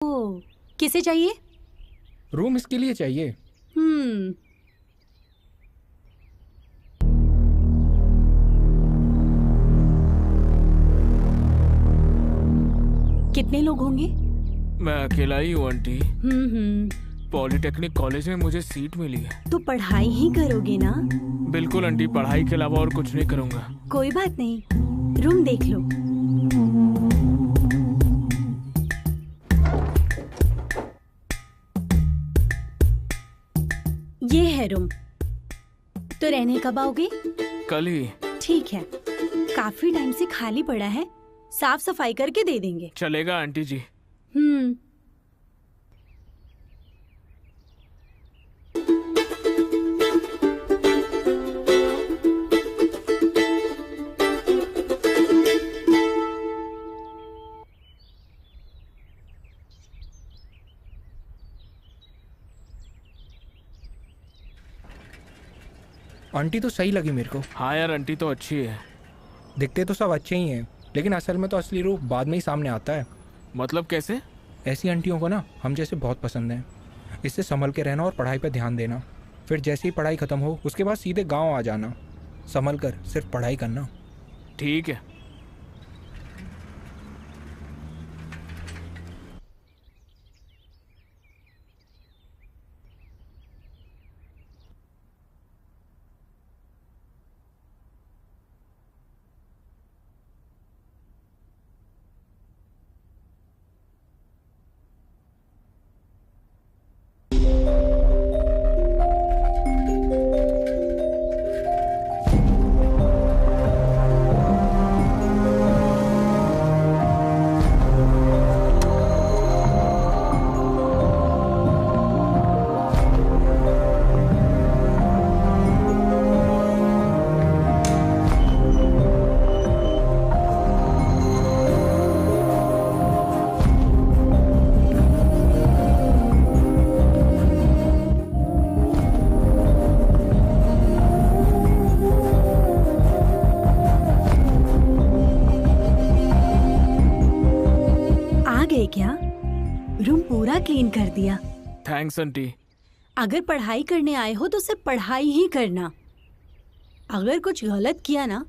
ओह, किसे चाहिए? रूम इसके लिए चाहिए। कितने लोग होंगे? मैं अकेला ही हूँ आंटी। हम्म। पॉलिटेक्निक कॉलेज में मुझे सीट मिली है। तो पढ़ाई ही करोगे ना? बिल्कुल आंटी, पढ़ाई के अलावा और कुछ नहीं करूँगा। कोई बात नहीं, रूम देख लो। ये है रूम। तो रहने कब आओगे? कल ही। ठीक है, काफी टाइम से खाली पड़ा है, साफ सफाई करके दे देंगे। चलेगा आंटी जी। आंटी तो सही लगी मेरे को। हाँ यार, आंटी तो अच्छी है। दिखते तो सब अच्छे ही हैं, लेकिन असल में तो असली रूप बाद में ही सामने आता है। मतलब कैसे? ऐसी आंटियों को ना हम जैसे बहुत पसंद हैं। इससे संभल के रहना और पढ़ाई पर ध्यान देना। फिर जैसे ही पढ़ाई ख़त्म हो उसके बाद सीधे गांव आ जाना। संभल कर सिर्फ पढ़ाई करना। ठीक है। क्या रूम पूरा क्लीन कर दिया? Thanks aunty. अगर पढ़ाई करने आए हो तो सिर्फ पढ़ाई ही करना। अगर कुछ गलत किया ना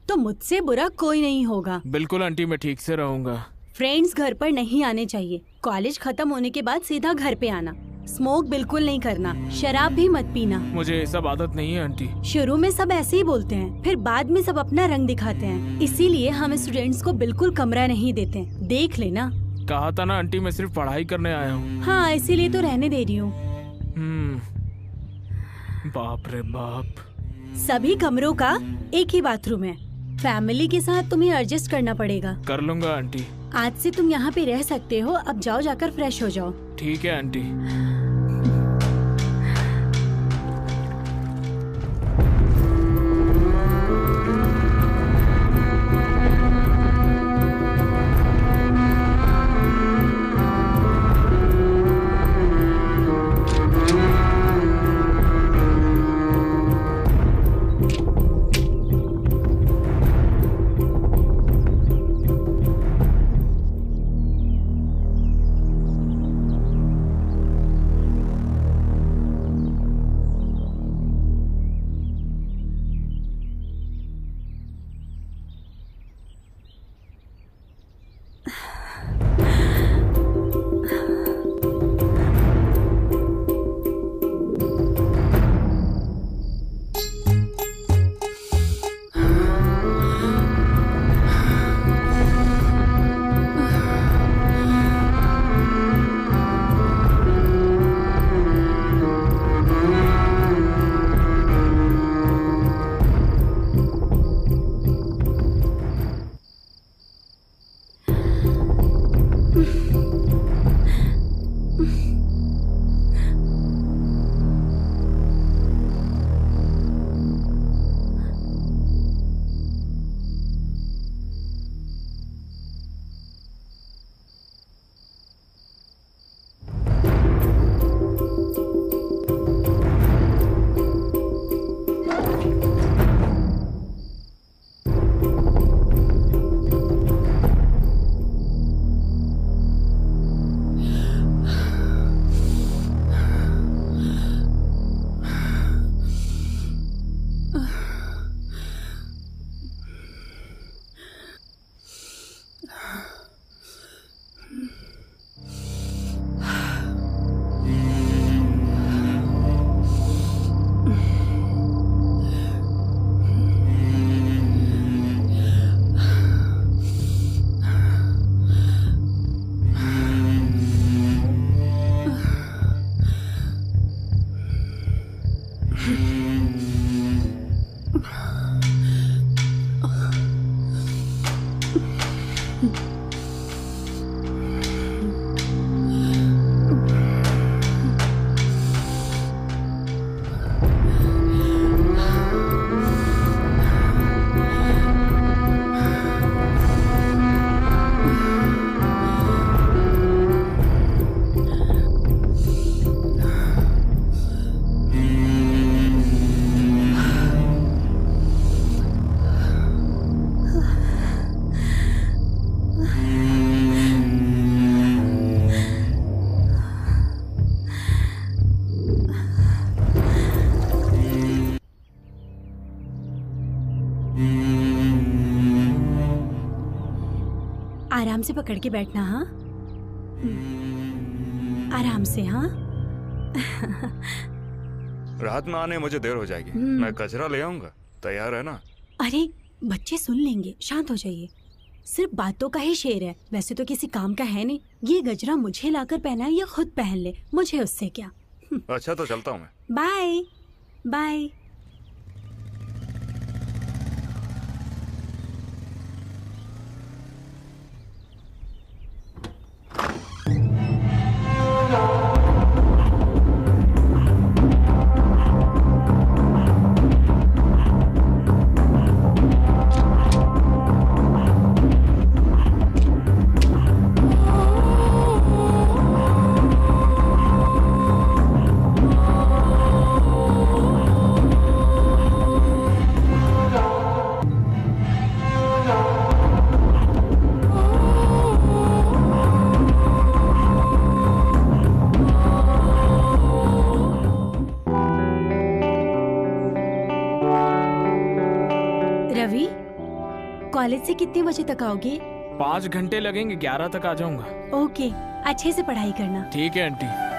तो मुझसे बुरा कोई नहीं होगा। बिल्कुल आंटी, मैं ठीक से रहूंगा। फ्रेंड्स घर पर नहीं आने चाहिए। कॉलेज खत्म होने के बाद सीधा घर पे आना। स्मोक बिल्कुल नहीं करना, शराब भी मत पीना। मुझे ये सब आदत नहीं है आंटी। शुरू में सब ऐसे ही बोलते हैं, फिर बाद में सब अपना रंग दिखाते हैं। इसीलिए हम स्टूडेंट्स को बिल्कुल कमरा नहीं देते। देख लेना। कहा था ना आंटी, मैं सिर्फ पढ़ाई करने आया हूँ। हाँ, इसीलिए तो रहने दे रही हूँ। बाप रे बाप। सभी कमरों का एक ही बाथरूम है। फैमिली के साथ तुम्हें एडजस्ट करना पड़ेगा। कर लूंगा आंटी। आज से तुम यहाँ पे रह सकते हो। अब जाओ, जाकर फ्रेश हो जाओ। ठीक है आंटी। आराम से पकड़ के बैठना। हाँ, आराम से। हाँ। रात में आने मुझे देर हो जाएगी, मैं कचरा ले आऊंगा, तैयार है ना? अरे बच्चे सुन लेंगे, शांत हो जाइए। सिर्फ बातों का ही शेर है, वैसे तो किसी काम का है नहीं। ये गजरा मुझे लाकर पहना है या खुद पहन ले, मुझे उससे क्या। अच्छा तो चलता हूँ मैं। Bye bye. रवि, कॉलेज से कितने बजे तक आओगे? 5 घंटे लगेंगे, 11 तक आ जाऊंगा। ओके, अच्छे से पढ़ाई करना। ठीक है आंटी।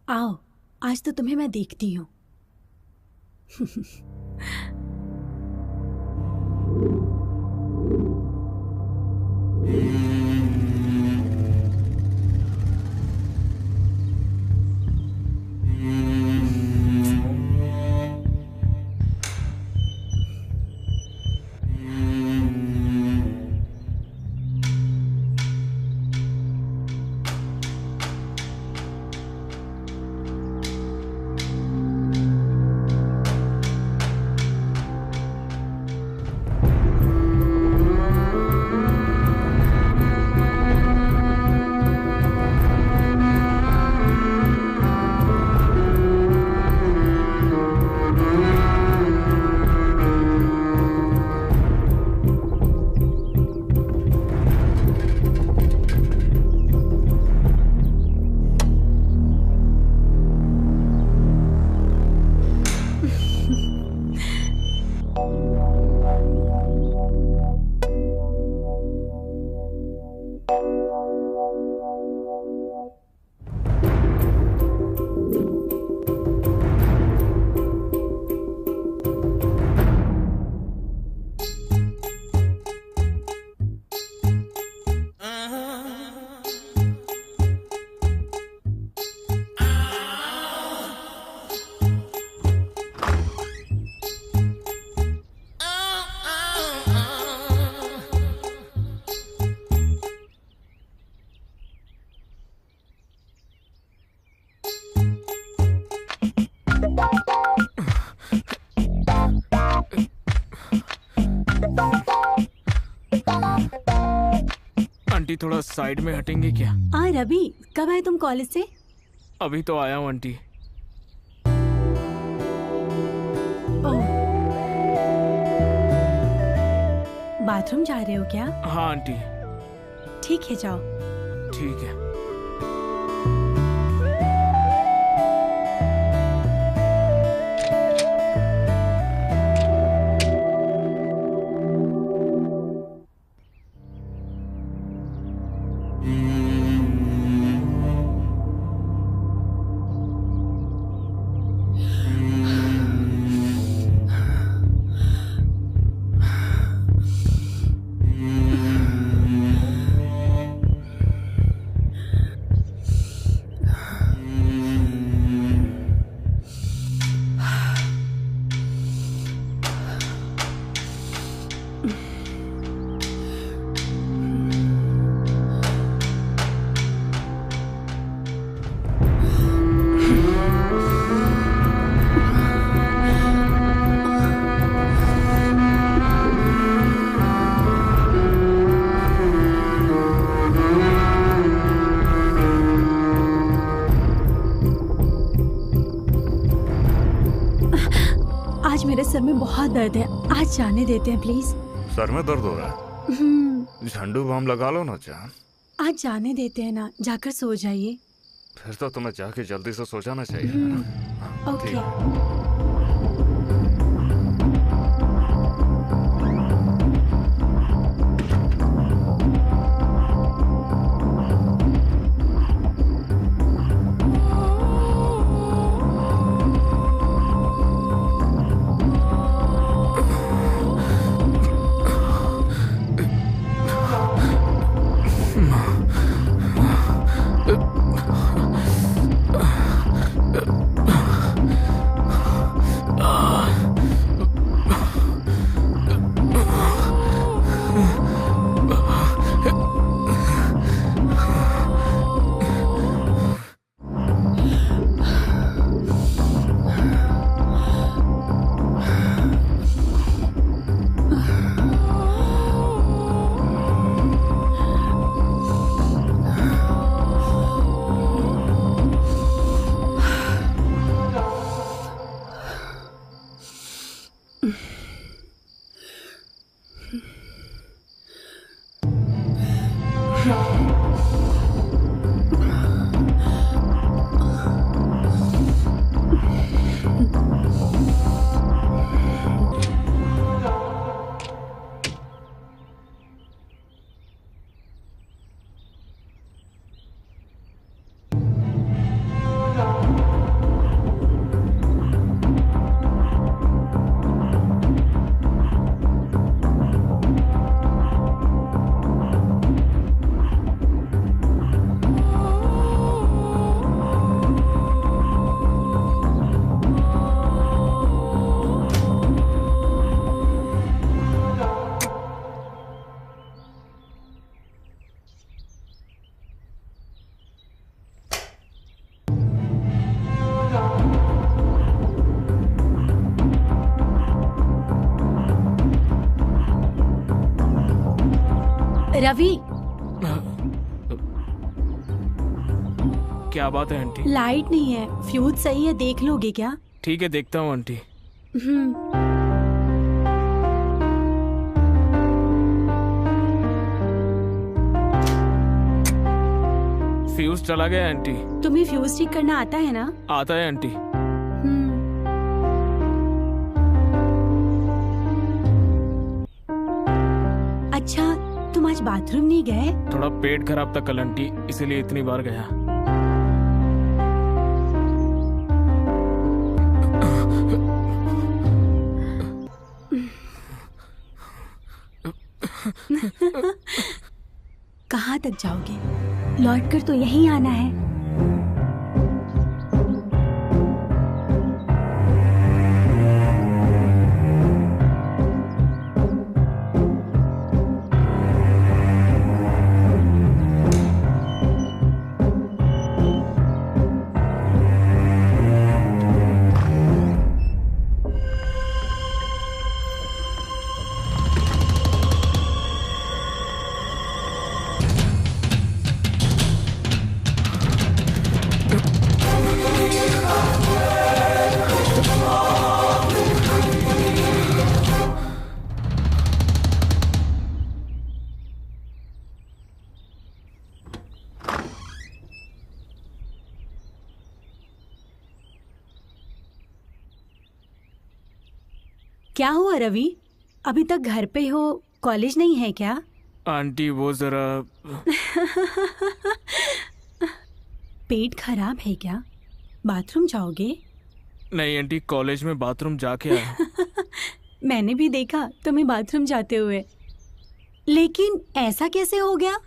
आओ, आज तो तुम्हें मैं देखती हूँ। आंटी थोड़ा साइड में हटेंगे क्या? हाँ रवि, कब आए तुम कॉलेज से? अभी तो आया हूँ आंटी। ओह, बाथरूम जा रहे हो क्या? हाँ आंटी। ठीक है, जाओ। ठीक है। बहुत दर्द है, आज जाने देते हैं प्लीज। सर में दर्द हो रहा है, झंडू बाम लगा लो ना जान। आज जाने देते हैं ना, जाकर सो जाइए। फिर तो तुम्हें जाके जल्दी से सो जाना चाहिए ना। ओके। रवि, क्या बात है आंटी? लाइट नहीं है, फ्यूज सही है, देख लोगे क्या? ठीक है, देखता हूँ आंटी। फ्यूज चला गया आंटी। तुम्हें फ्यूज ठीक करना आता है ना? आता है आंटी। अच्छा, तुम आज बाथरूम नहीं गए? थोड़ा पेट खराब था कल आंटी, इसीलिए इतनी बार गया। कहाँ तक जाओगे? लौटकर तो यहीं आना है। क्या हुआ रवि? अभी तक घर पे हो, कॉलेज नहीं है क्या? आंटी वो जरा पेट खराब है क्या? बाथरूम जाओगे? नहीं आंटी, कॉलेज में बाथरूम जाके आया। मैंने भी देखा तुम्हें बाथरूम जाते हुए, लेकिन ऐसा कैसे हो गया?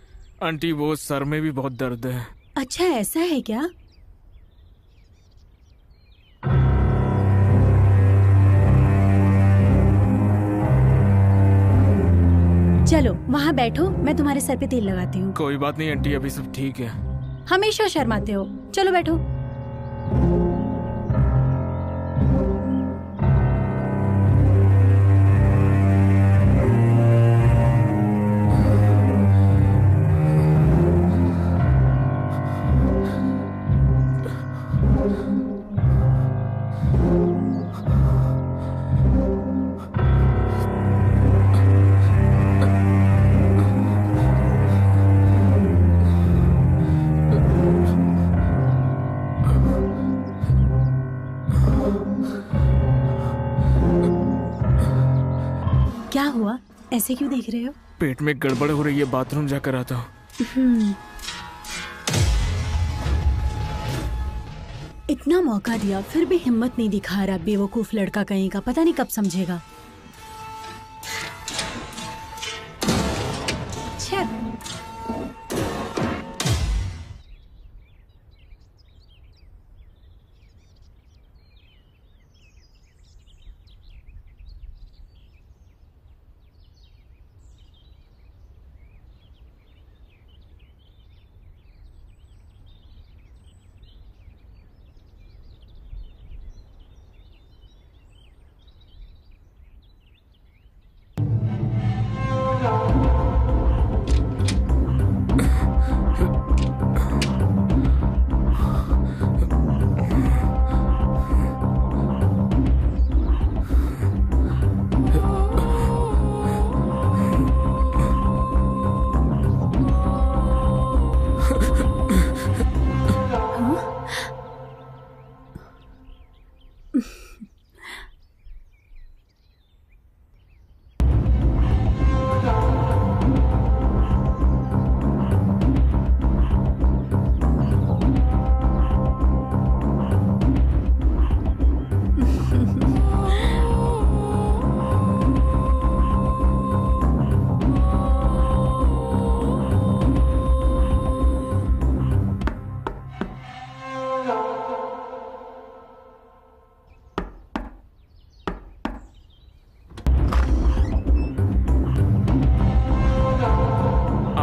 आंटी वो सर में भी बहुत दर्द है। अच्छा, ऐसा है क्या? चलो वहाँ बैठो, मैं तुम्हारे सर पे तेल लगाती हूँ। कोई बात नहीं आंटी, अभी सब ठीक है। हमेशा शर्माते हो। चलो बैठो। ऐसे क्यों देख रहे हो? पेट में गड़बड़ हो रही है, बाथरूम जाकर आता हूँ। इतना मौका दिया फिर भी हिम्मत नहीं दिखा रहा, बेवकूफ लड़का कहीं का, पता नहीं कब समझेगा। छे।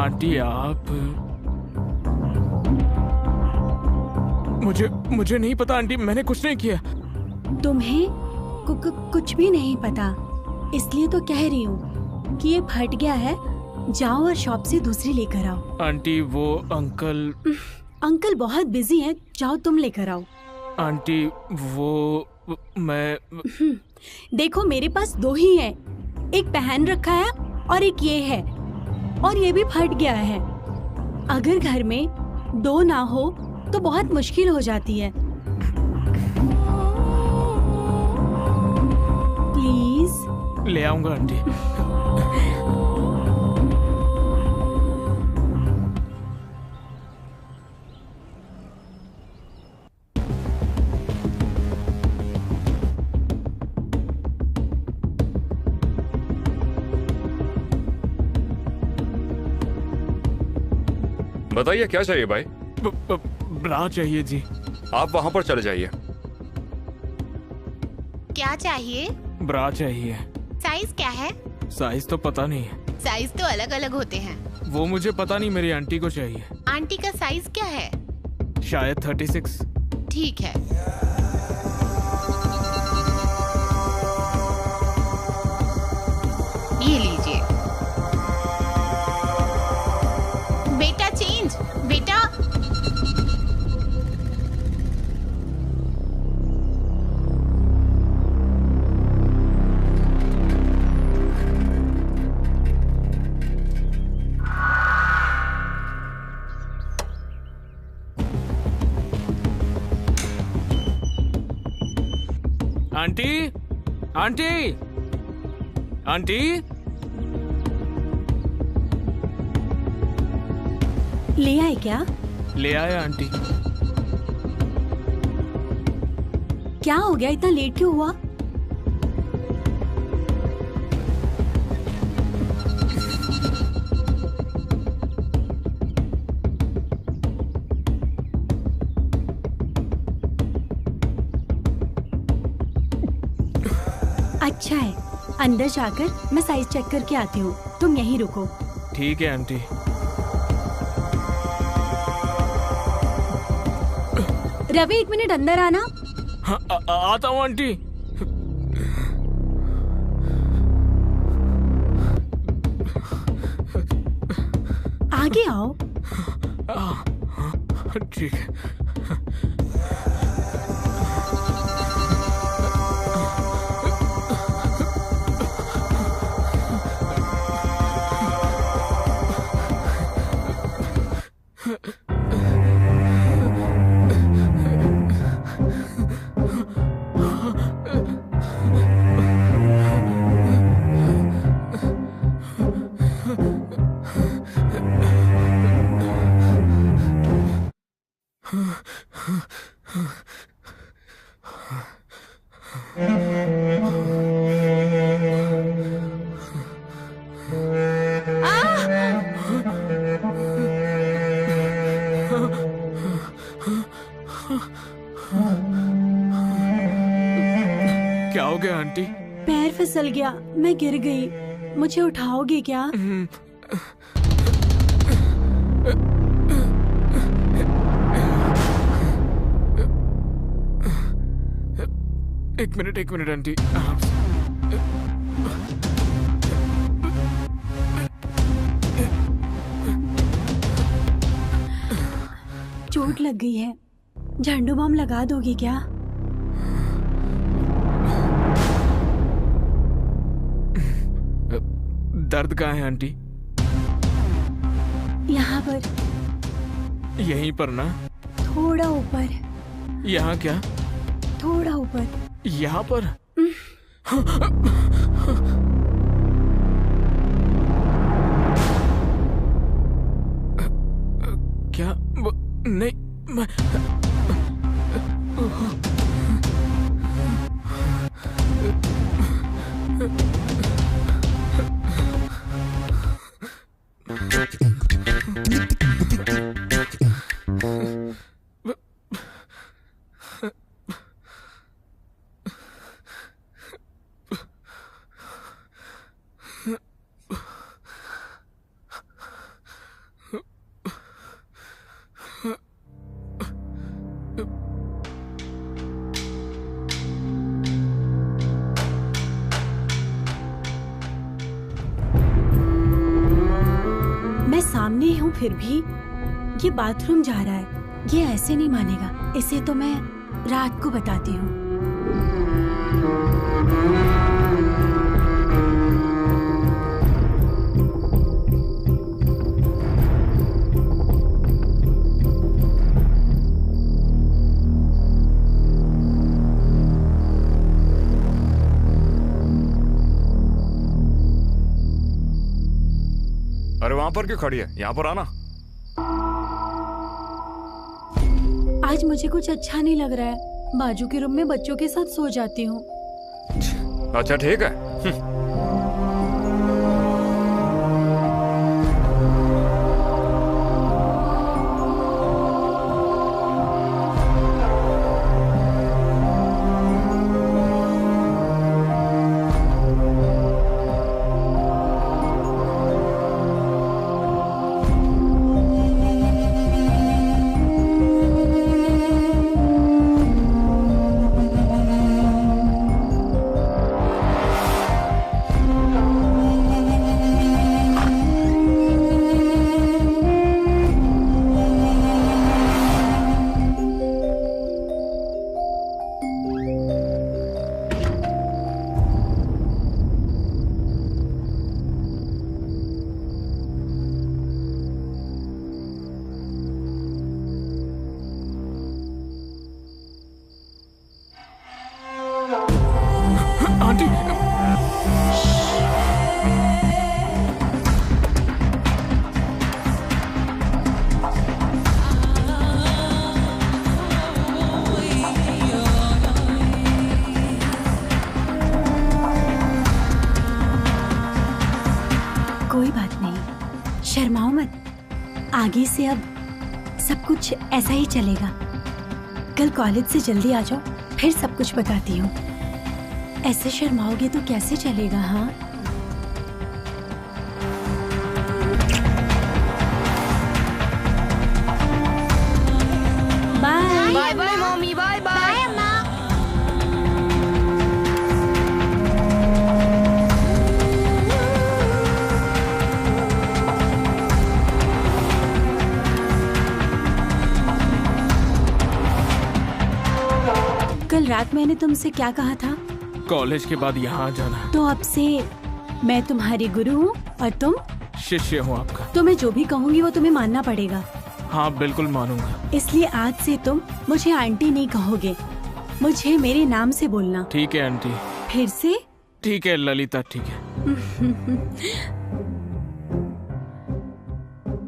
आंटी आप मुझे नहीं पता आंटी, मैंने कुछ नहीं किया। तुम्हें कुछ भी नहीं पता, इसलिए तो कह रही हूँ कि ये फट गया है, जाओ और शॉप से दूसरी लेकर आओ। आंटी वो अंकल बहुत बिजी हैं, जाओ तुम लेकर आओ। आंटी वो मैं देखो मेरे पास दो ही है, एक पहन रखा है और एक ये है, और ये भी फट गया है। अगर घर में दो ना हो तो बहुत मुश्किल हो जाती है। प्लीज ले आऊंगा आंटी। बताइए क्या चाहिए भाई? ब्रा चाहिए जी। आप वहाँ पर चले जाइए। क्या चाहिए? ब्रा चाहिए। साइज क्या है? साइज तो पता नहीं है। साइज तो अलग अलग होते हैं। वो मुझे पता नहीं, मेरी आंटी को चाहिए। आंटी का साइज क्या है? शायद 36। ठीक है। ये लीजिए। बेटा चेंज, बेटा। Aunty, aunty, aunty. ले आए क्या? ले आया आंटी। क्या हो गया, इतना लेट क्यों हुआ? अच्छा है, अंदर जाकर मैं साइज चेक करके आती हूँ, तुम यहीं रुको। ठीक है आंटी। रवि 1 मिनट अंदर आना। हाँ, आता हूँ आंटी। आगे आओ। ठीक है। पैर फिसल गया, मैं गिर गई। मुझे उठाओगे क्या? एक मिनट आंटी, आराम से। चोट लग गई है, झंडू बाम लगा दोगे क्या? दर्द कहाँ है आंटी? यहाँ पर, यहीं पर ना? थोड़ा ऊपर। यहाँ क्या? थोड़ा ऊपर। यहाँ पर? क्या? नहीं, मैं सामने ही हूँ, फिर भी ये बाथरूम जा रहा है। ये ऐसे नहीं मानेगा। इसे तो मैं रात को बताती हूँ। अरे वहां पर क्यों खड़ी है? यहाँ पर आना। आज मुझे कुछ अच्छा नहीं लग रहा है। बाजू के रूम में बच्चों के साथ सो जाती हूँ। अच्छा ठीक है। कोई बात नहीं, शर्माओ मत। आगे से अब सब कुछ ऐसा ही चलेगा। कल कॉलेज से जल्दी आ जाओ, फिर सब कुछ बताती हूँ। ऐसे शर्माओगे तो कैसे चलेगा? हाँ, bye bye bye mummy, bye bye अम्मा। कल रात मैंने तुमसे क्या कहा था? कॉलेज के बाद यहाँ जाना। तो अब से मैं तुम्हारी गुरु हूँ और तुम शिष्य हूँ आपका। तो मैं जो भी कहूँगी वो तुम्हें मानना पड़ेगा। हाँ बिल्कुल मानूंगा। इसलिए आज से तुम मुझे आंटी नहीं कहोगे, मुझे मेरे नाम से बोलना। ठीक है आंटी। फिर से? ठीक है ललिता, ठीक है।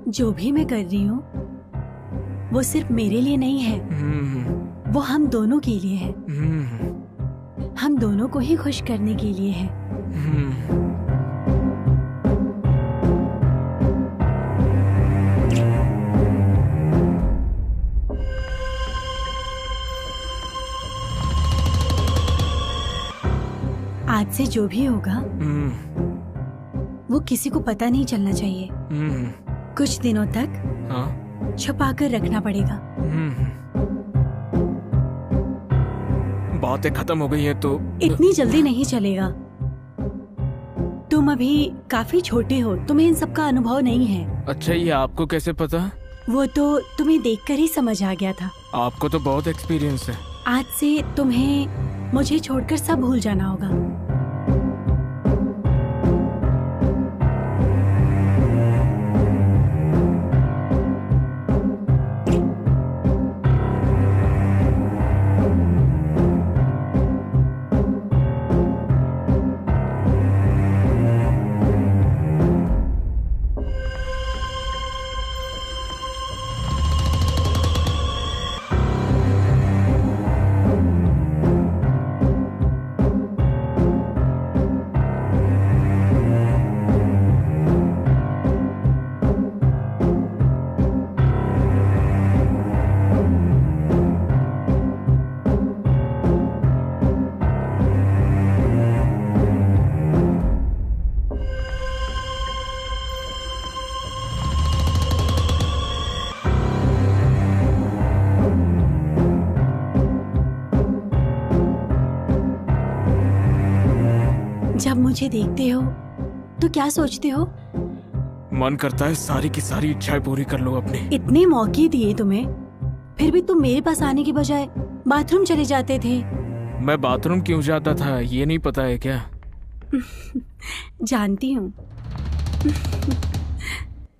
जो भी मैं कर रही हूँ वो सिर्फ मेरे लिए नहीं है, वो हम दोनों के लिए है। हम दोनों को ही खुश करने के लिए है। आज से जो भी होगा वो किसी को पता नहीं चलना चाहिए। कुछ दिनों तक हाँ? छुपा कर रखना पड़ेगा। बातें खत्म हो गई है तो इतनी जल्दी नहीं चलेगा। तुम अभी काफी छोटे हो, तुम्हें इन सब का अनुभव नहीं है। अच्छा, ये आपको कैसे पता? वो तो तुम्हें देखकर ही समझ आ गया था। आपको तो बहुत एक्सपीरियंस है। आज से तुम्हें मुझे छोड़कर सब भूल जाना होगा। जब मुझे देखते हो तो क्या सोचते हो? मन करता है सारी की सारी इच्छाएं पूरी कर लो अपनी। इतने मौके दिए तुम्हें, फिर भी तुम मेरे पास आने की बजाय बाथरूम चले जाते थे। मैं बाथरूम क्यों जाता था ये नहीं पता है क्या? जानती हूँ।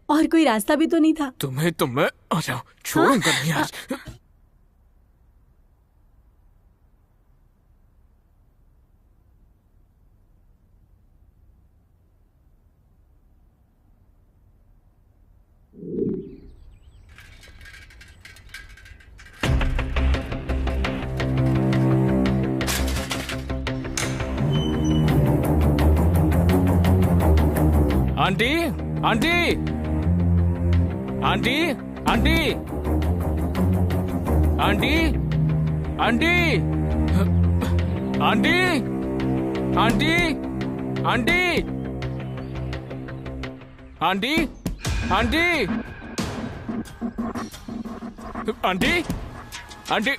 और कोई रास्ता भी तो नहीं था। तुम्हें तो मैं आ जाओ, छोड़ूंगा नहीं आज। Aunty, aunty, aunty, aunty, aunty, aunty, aunty, aunty, aunty, aunty, aunty, aunty, aunty.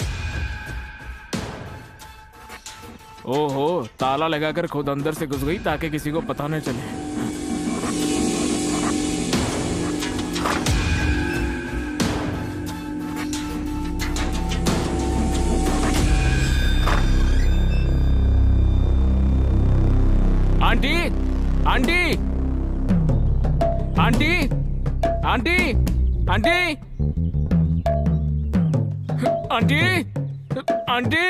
ओहो, ताला लगाकर खुद अंदर से घुस गई ताकि किसी को पता न चले। Aunty, aunty, aunty, aunty, aunty, aunty, aunty.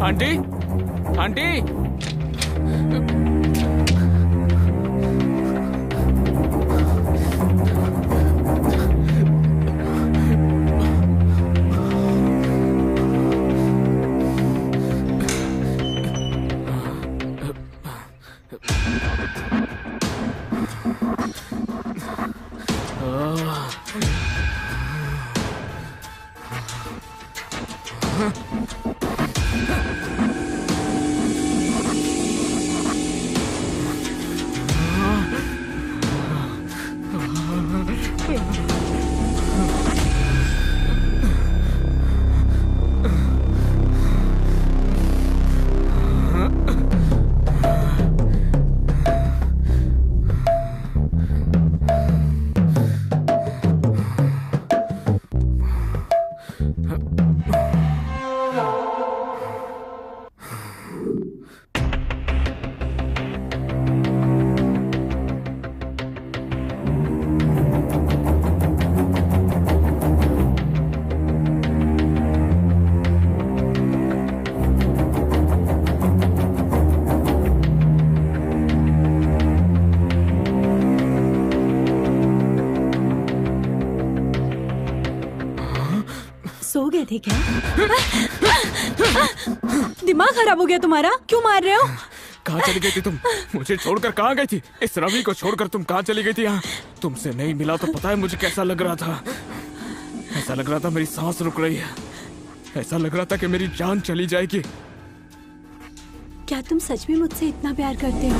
Aunty, aunty, सो गए थे क्या? दिमाग खराब हो गया तुम्हारा? क्यों मार रहे हो? कहाँ चली गई थी तुम? मुझे छोड़कर कहाँ गई थी? इस रवि को छोड़कर तुम कहाँ चली गई थी? यहाँ तुमसे नहीं मिला तो पता है मुझे कैसा लग रहा था। ऐसा लग रहा था मेरी सांस रुक रही है, ऐसा लग रहा था कि मेरी जान चली जाएगी। क्या तुम सच में मुझसे इतना प्यार करते हो?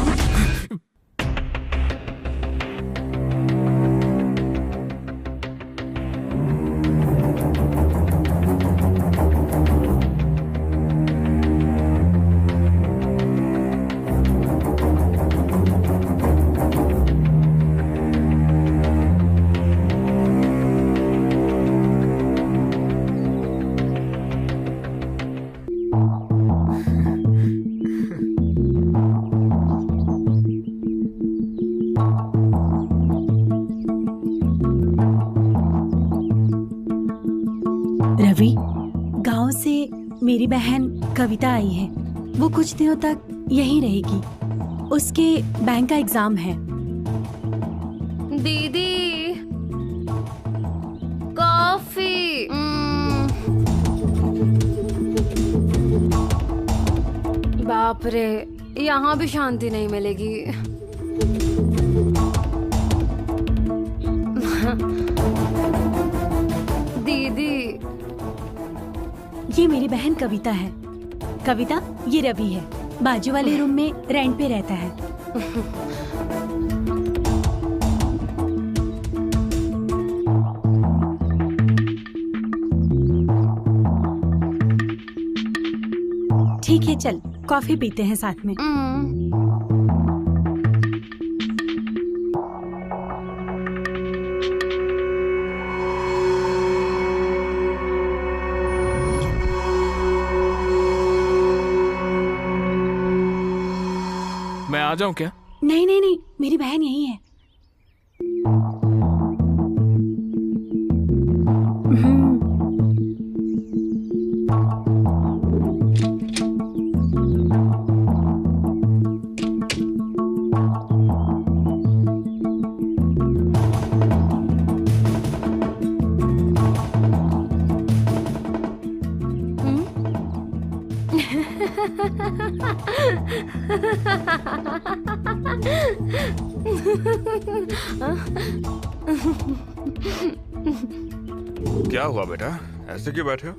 रवि, गांव से मेरी बहन कविता आई है। वो कुछ दिनों तक यहीं रहेगी। उसके बैंक का एग्जाम है। दीदी, कॉफी। बाप रे, यहाँ भी शांति नहीं मिलेगी। दीदी, ये मेरी बहन कविता है। कविता, ये रवि है। बाजू वाले रूम में रेंट पे रहता है। ठीक है, चल कॉफी पीते हैं साथ में। मैं आ जाऊं क्या? नहीं नहीं नहीं, मेरी बहन यही है। क्या हुआ बेटा, ऐसे क्यों बैठे हो?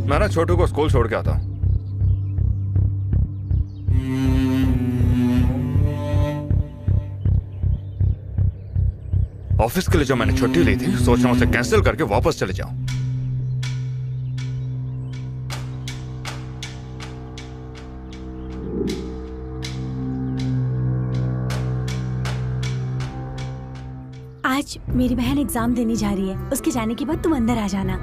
मैं ना छोटू को स्कूल छोड़ के आता हूँ। ऑफिस के लिए जो मैंने छुट्टी ली थी, सोच रहा हूँ उसे कैंसिल करके वापस चले जाऊं। आज मेरी बहन एग्जाम देने जा रही है। उसके जाने के बाद तुम अंदर आ जाना।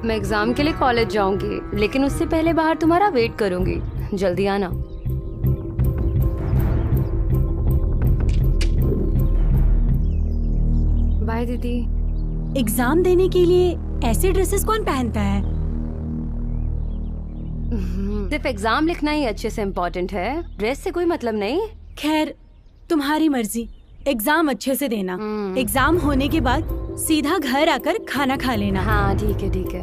मैं एग्जाम के लिए कॉलेज जाऊंगी, लेकिन उससे पहले बाहर तुम्हारा वेट करूंगी। जल्दी आना। बाय दीदी। एग्जाम देने के लिए ऐसे ड्रेसेस कौन पहनता है? सिर्फ एग्जाम लिखना ही अच्छे से इम्पोर्टेंट है, ड्रेस से कोई मतलब नहीं। खैर तुम्हारी मर्जी, एग्जाम अच्छे से देना। एग्जाम होने के बाद सीधा घर आकर खाना खा लेना। हाँ ठीक है ठीक है।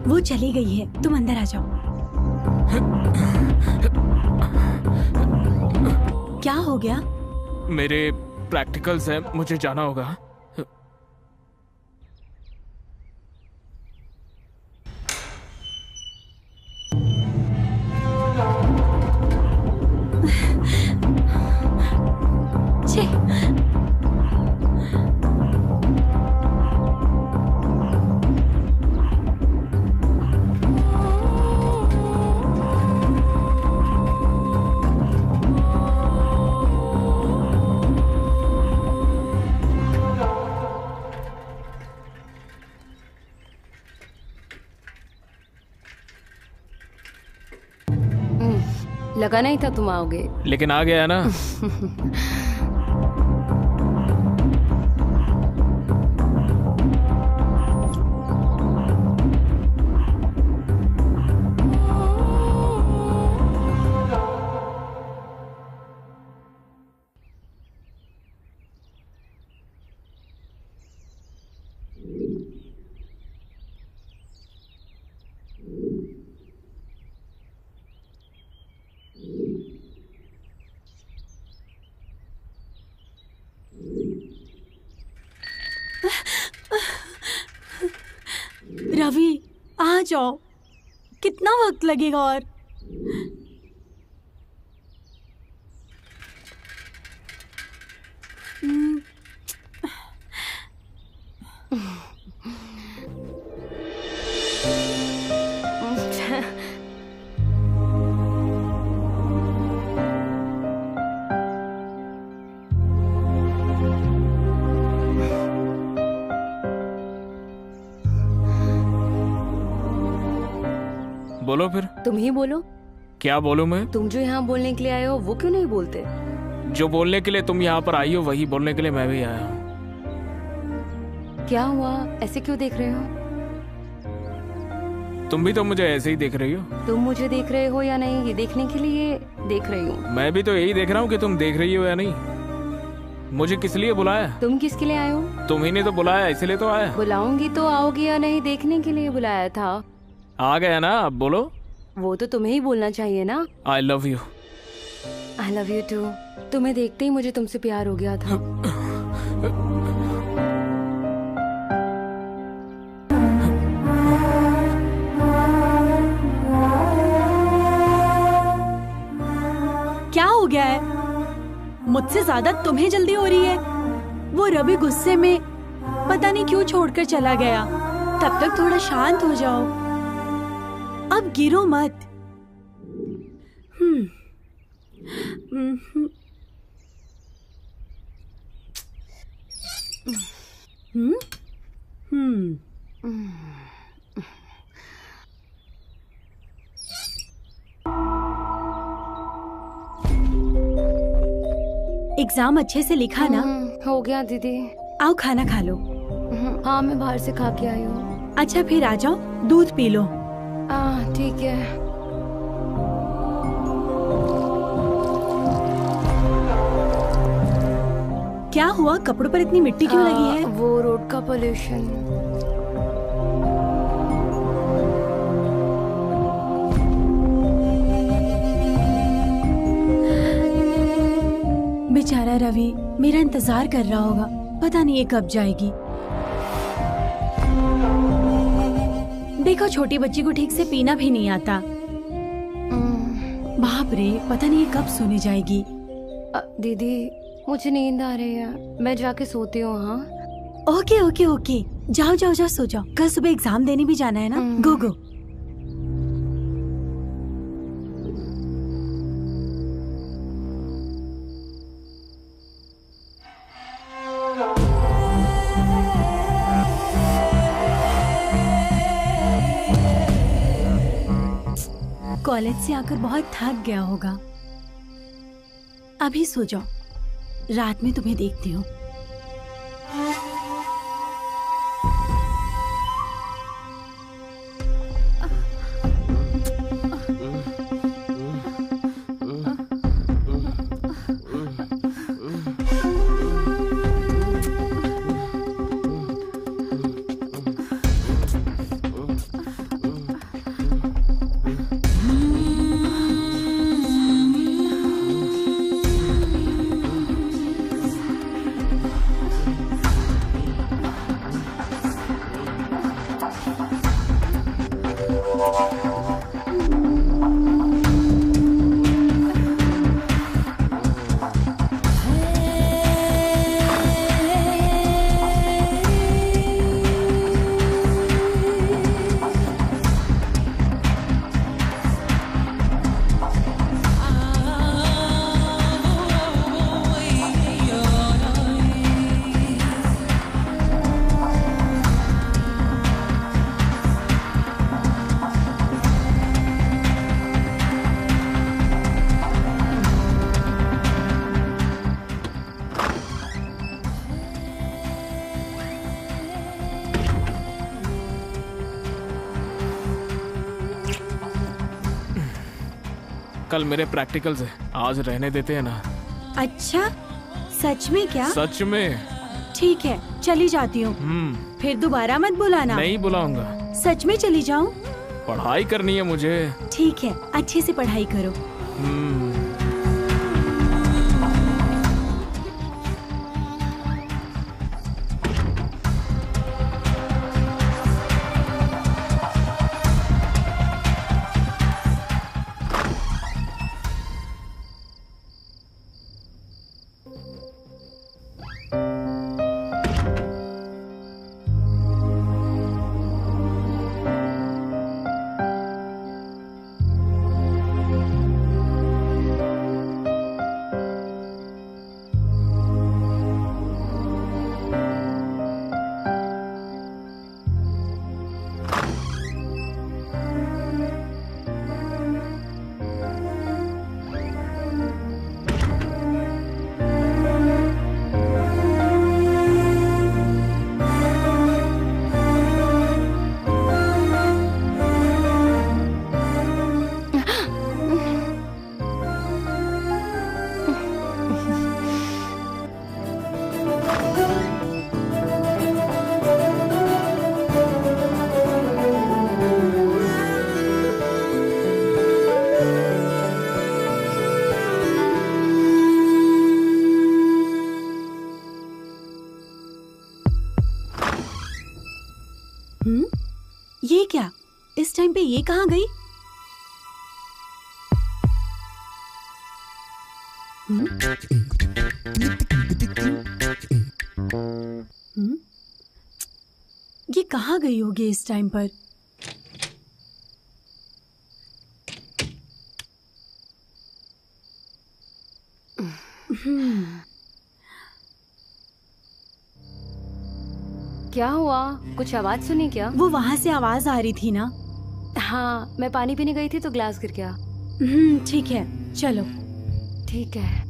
वो चली गई है, तुम अंदर आ जाओ। क्या हो गया? मेरे प्रैक्टिकल्स हैं, मुझे जाना होगा। छे। लगा नहीं था तुम आओगे, लेकिन आ गया ना। रवि आ जाओ, कितना वक्त लगेगा और? बोलो फिर। तुम ही बोलो। क्या बोलूं मैं? तुम जो यहाँ बोलने के लिए आए हो वो क्यों नहीं बोलते? जो बोलने के लिए तुम यहाँ पर आई हो वही बोलने के लिए मैं भी आया हूँ। क्या हुआ, ऐसे क्यों देख रहे हो? तुम भी तो मुझे ऐसे ही देख रही हो। तुम मुझे देख रहे हो या नहीं ये देखने के लिए देख रही हूँ। मैं भी तो यही देख रहा हूँ कि तुम देख रही हो या नहीं। मुझे किस लिए बुलाया? तुम किसके लिए आए हो? तुम्ही ने तो बुलाया, इसलिए तो आया। बुलाऊंगी तो आओगी या नहीं देखने के लिए बुलाया था। आ गया ना, अब बोलो। वो तो तुम्हें ही बोलना चाहिए ना। I love you. I love you too. तुम्हें देखते ही मुझे तुमसे प्यार हो गया था। क्या हो गया है? मुझसे ज्यादा तुम्हें जल्दी हो रही है। वो रवि गुस्से में पता नहीं क्यों छोड़कर चला गया। तब तक थोड़ा शांत हो जाओ, अब गिरो मत। एग्जाम अच्छे से लिखा ना? हो गया दीदी। आओ खाना खा लो। हाँ मैं बाहर से खा के आई हूँ। अच्छा फिर आ जाओ, दूध पी लो। ठीक है। क्या हुआ, कपड़ों पर इतनी मिट्टी क्यों लगी है? वो रोड का पोल्यूशन। बेचारा रवि मेरा इंतजार कर रहा होगा, पता नहीं ये कब जाएगी। देखो छोटी बच्ची को ठीक से पीना भी नहीं आता। बाप रे, पता नहीं ये कब सोने जाएगी। दीदी मुझे नींद आ रही है, मैं जाके सोती हूँ। हाँ ओके ओके ओके, जाओ जाओ जाओ सो जाओ। कल सुबह एग्जाम देने भी जाना है ना। गो गो। कॉलेज से आकर बहुत थक गया होगा। अभी सो जाओ, रात में तुम्हें देखती हूँ। कल मेरे प्रैक्टिकल्स है, आज रहने देते हैं ना। अच्छा, सच में क्या? सच में। ठीक है, चली जाती हूँ। फिर दोबारा मत बुलाना। नहीं बुलाऊंगा। सच में चली जाऊँ? पढ़ाई करनी है मुझे। ठीक है, अच्छे से पढ़ाई करो। ये क्या? इस टाइम पे ये कहाँ गई? ये कहाँ गई होगी इस टाइम पर? क्या हुआ? कुछ आवाज सुनी क्या? वो वहां से आवाज आ रही थी ना। हाँ, मैं पानी पीने गई थी तो ग्लास गिर गया। ठीक है, चलो। ठीक है।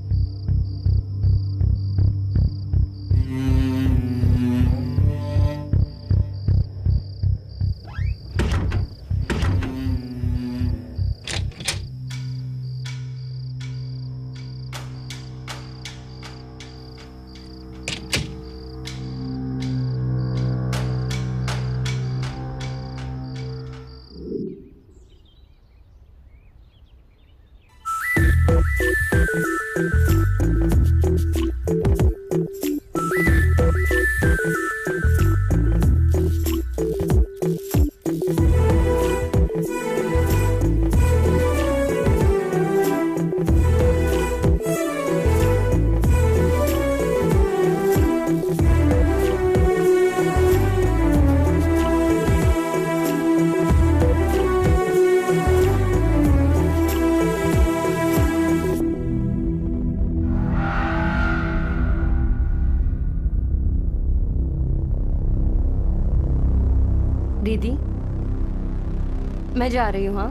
दीदी, मैं जा रही हूँ। हाँ,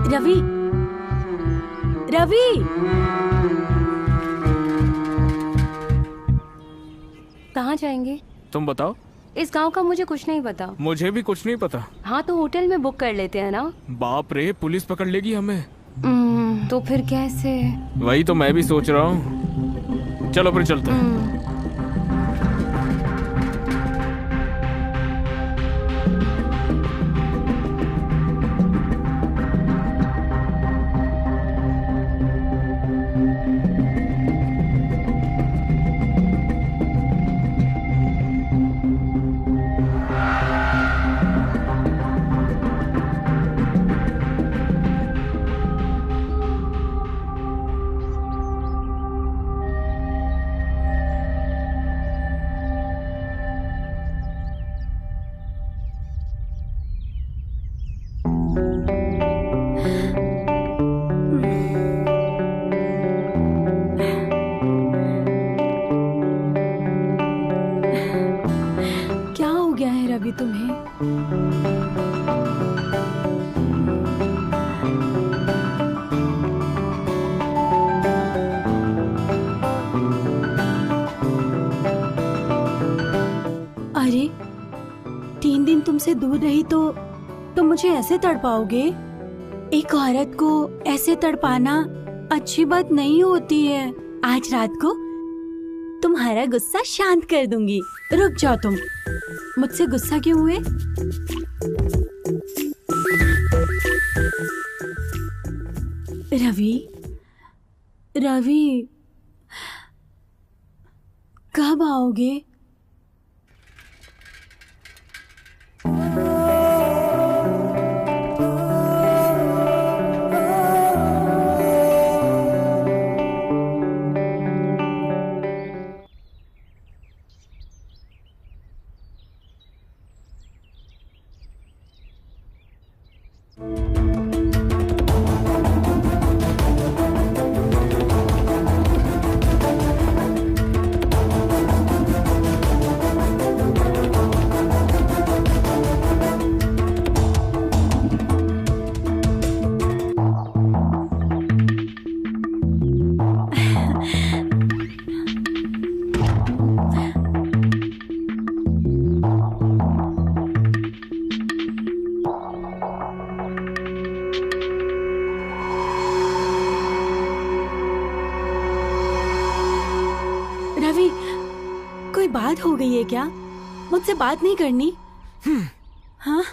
रवि, रवि, कहाँ जाएंगे? तुम बताओ। इस गांव का मुझे कुछ नहीं पता। मुझे भी कुछ नहीं पता। हाँ, तो होटल में बुक कर लेते हैं ना। बाप रे, पुलिस पकड़ लेगी हमें। तो फिर कैसे? वही तो मैं भी सोच रहा हूँ। चलो फिर चलते हैं। क्या हो गया है रवि तुम्हें? तुमसे दूर रही तो तुम मुझे ऐसे तड़पाओगे? एक औरत को ऐसे तड़पाना अच्छी बात नहीं होती है। आज रात को तुम्हारा गुस्सा शांत कर दूंगी। रुक जाओ तुम। मुझसे गुस्सा क्यों हुए? रवि, रवि, कब आओगे? रवि, कोई बात हो गई है क्या? मुझसे बात नहीं करनी? हाँ?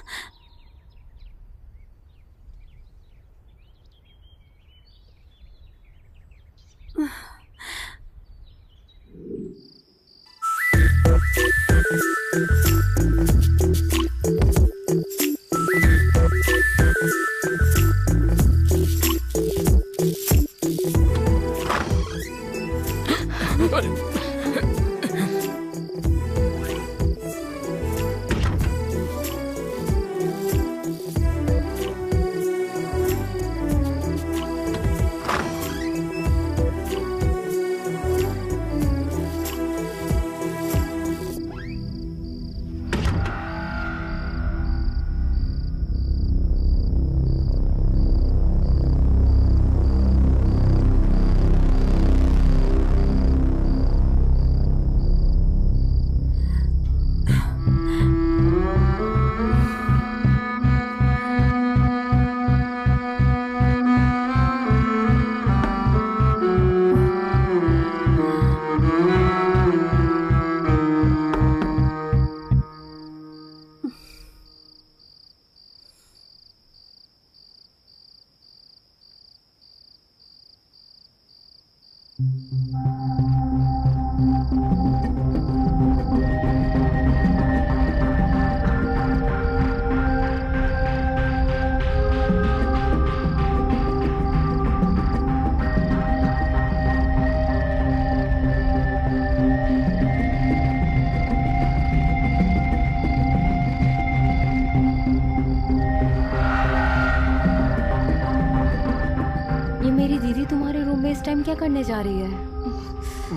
इस टाइम क्या करने जा रही है?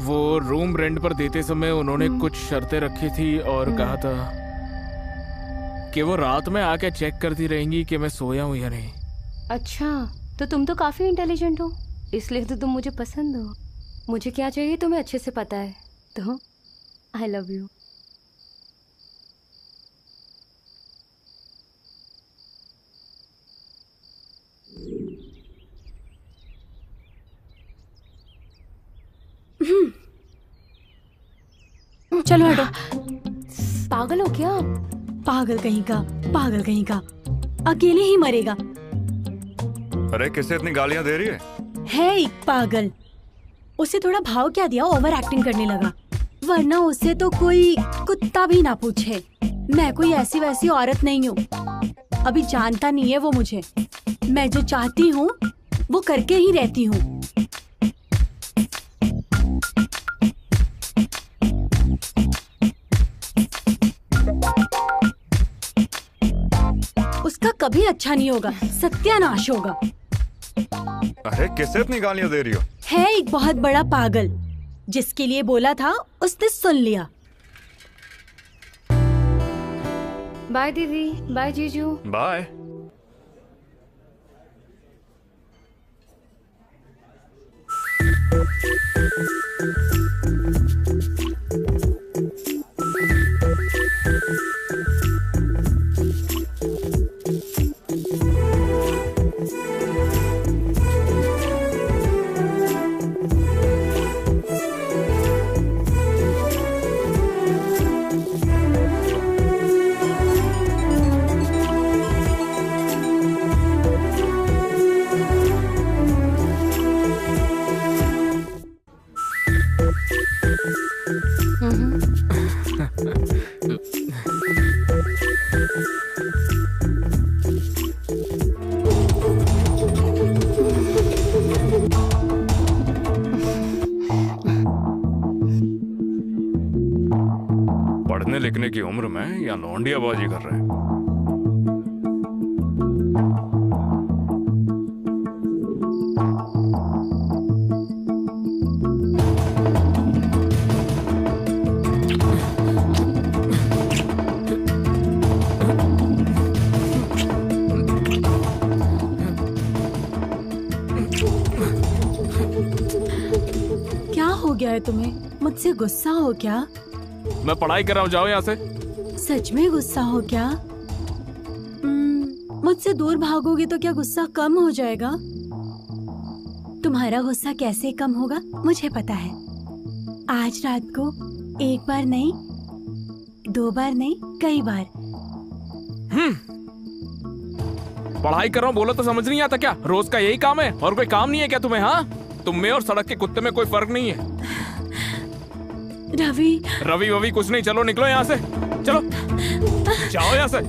वो रूम रेंट पर देते समय उन्होंने कुछ शर्तें रखी थी और कहा था कि वो रात में आके चेक करती रहेंगी कि मैं सोया हूँ या नहीं। अच्छा, तो तुम तो काफी इंटेलिजेंट हो, इसलिए तो तुम मुझे पसंद हो। मुझे क्या चाहिए तुम्हें अच्छे से पता है, तो आई लव यू। चलो हटो। पागल हो क्या? पागल कहीं का, पागल कहीं का, अकेले ही मरेगा। अरे किसे इतनी गालियां दे रही है एक पागल। उसे थोड़ा भाव क्या दिया, ओवर एक्टिंग करने लगा। वरना उसे तो कोई कुत्ता भी ना पूछे। मैं कोई ऐसी वैसी औरत नहीं हूँ। अभी जानता नहीं है वो मुझे। मैं जो चाहती हूँ वो करके ही रहती हूँ। उसका कभी अच्छा नहीं होगा, सत्यानाश होगा। अरे किसे इतनी गालियां दे रही हो? है एक बहुत बड़ा पागल, जिसके लिए बोला था उसने सुन लिया। बाय दीदी, बाय जीजू। बाय। पढ़ने लिखने की उम्र में या लौंडियाबाजी कर रहे हैं? क्या हो गया है तुम्हें? मुझसे गुस्सा हो क्या? मैं पढ़ाई कर रहा हूँ, जाओ यहाँ से। सच में गुस्सा हो क्या? मुझसे दूर भागोगे तो क्या गुस्सा कम हो जाएगा? तुम्हारा गुस्सा कैसे कम होगा मुझे पता है। आज रात को एक बार नहीं, 2 बार नहीं, कई बार। पढ़ाई कर रहा हूँ बोलो तो समझ नहीं आता क्या? रोज का यही काम है और कोई काम नहीं है क्या तुम्हें? हाँ, तुम में और सड़क के कुत्ते में कोई फर्क नहीं है। रवि रवि ववि कुछ नहीं, चलो निकलो यहाँ से, चलो जाओ यहाँ से।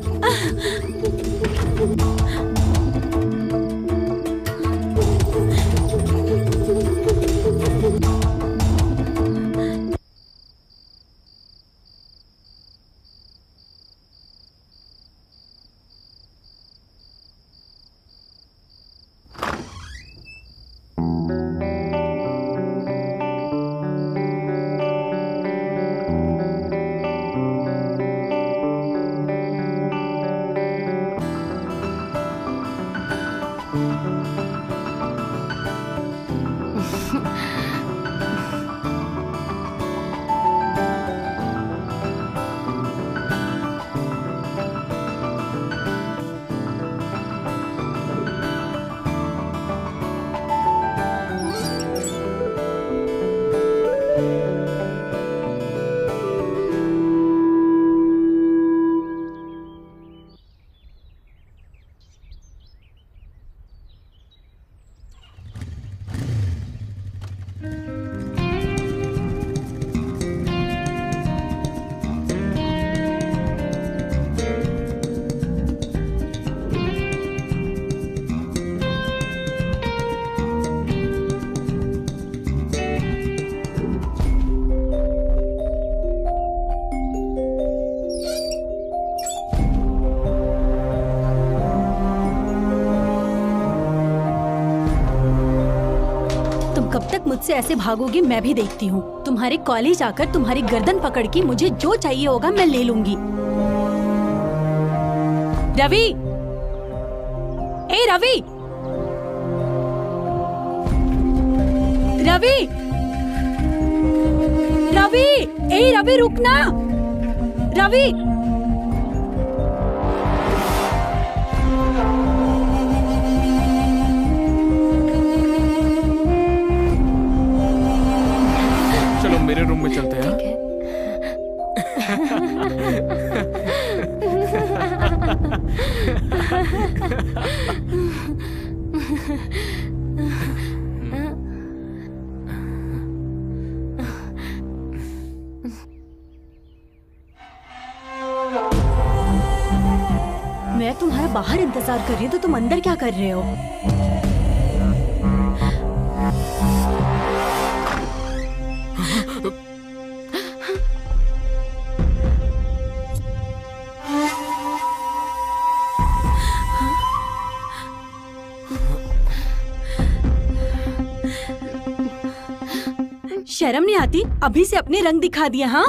कब तक मुझसे ऐसे भागोगे मैं भी देखती हूँ। तुम्हारे कॉलेज आकर तुम्हारी गर्दन पकड़ के मुझे जो चाहिए होगा मैं ले लूंगी। रवि, ए रवि, रवि, रवि, ए रवि रुकना, रवि। मेरे रूम में चलते हैं। मैं तुम्हारा बाहर इंतजार कर रही हूँ तो तुम अंदर क्या कर रहे हो? शर्म नहीं आती? अभी से अपने रंग दिखा दिया। हाँ,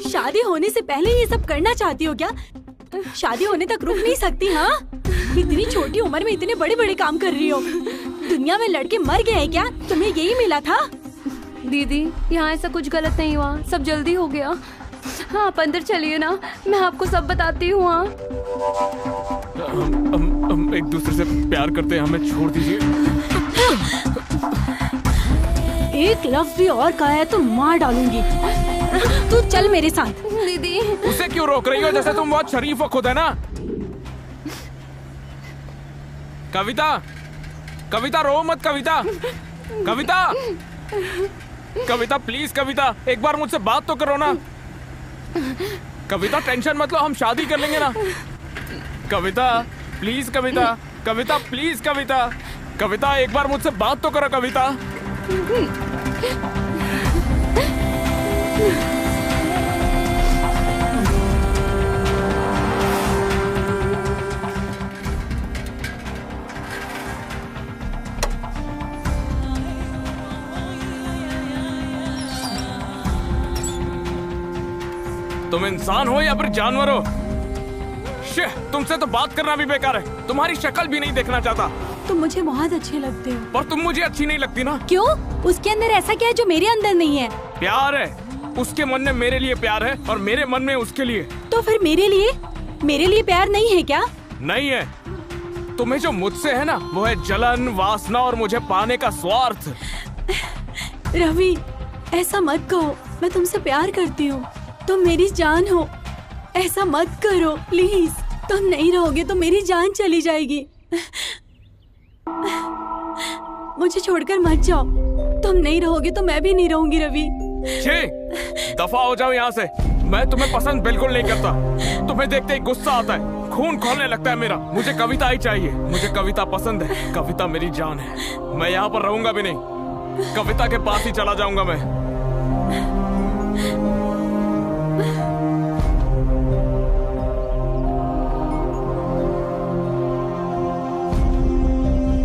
शादी होने से पहले ये सब करना चाहती हो क्या? शादी होने तक रुक नहीं सकती? हाँ, इतनी छोटी उम्र में इतने बड़े बड़े काम कर रही हो। दुनिया में लड़के मर गए हैं क्या? तुम्हें यही मिला था? दीदी, यहाँ ऐसा कुछ गलत नहीं हुआ, सब जल्दी हो गया। हाँ, आप अंदर चलिए ना, मैं आपको सब बताती हूँ। हाँ, हम एक दूसरे से प्यार करते हैं, हमें छोड़ दीजिए। एक लफ्ज भी और कहा है तो मार डालूंगी। तू चल मेरे साथ। दीदी, उसे क्यों रोक रही हो? जैसे तुम बहुत शरीफ हो खुद, है ना? कविता, कविता रो मत। कविता, कविता, कविता प्लीज कविता, एक बार मुझसे बात तो करो ना। कविता टेंशन मत लो, हम शादी कर लेंगे ना। कविता प्लीज कविता, कविता प्लीज कविता, कविता एक बार मुझसे बात तो करो कविता। तुम इंसान हो या फिर जानवर हो? तुमसे तो बात करना भी बेकार है, तुम्हारी शक्ल भी नहीं देखना चाहता। तुम मुझे बहुत अच्छे लगते हो। पर तुम मुझे अच्छी नहीं लगती ना। क्यों? उसके अंदर ऐसा क्या है जो मेरे अंदर नहीं है? प्यार है, उसके मन में मेरे लिए प्यार है और मेरे मन में उसके लिए। तो फिर मेरे लिए प्यार नहीं है क्या? नहीं है। तुम्हें जो मुझसे है ना वो है जलन, वासना और मुझे पाने का स्वार्थ। रवि, ऐसा मत कहो, मैं तुमसे प्यार करती हूँ, तुम मेरी जान हो। ऐसा मत करो प्लीज, तुम नहीं रहोगे तो मेरी जान चली जाएगी। मुझे छोड़कर मत जाओ, तुम नहीं रहोगे तो मैं भी नहीं रहूंगी रवि। दफा हो जाओ यहाँ से, मैं तुम्हें पसंद बिल्कुल नहीं करता। तुम्हें देखते ही गुस्सा आता है, खून खौलने लगता है मेरा। मुझे कविता ही चाहिए, मुझे कविता पसंद है, कविता मेरी जान है। मैं यहाँ पर रहूंगा भी नहीं, कविता के पास ही चला जाऊंगा मैं।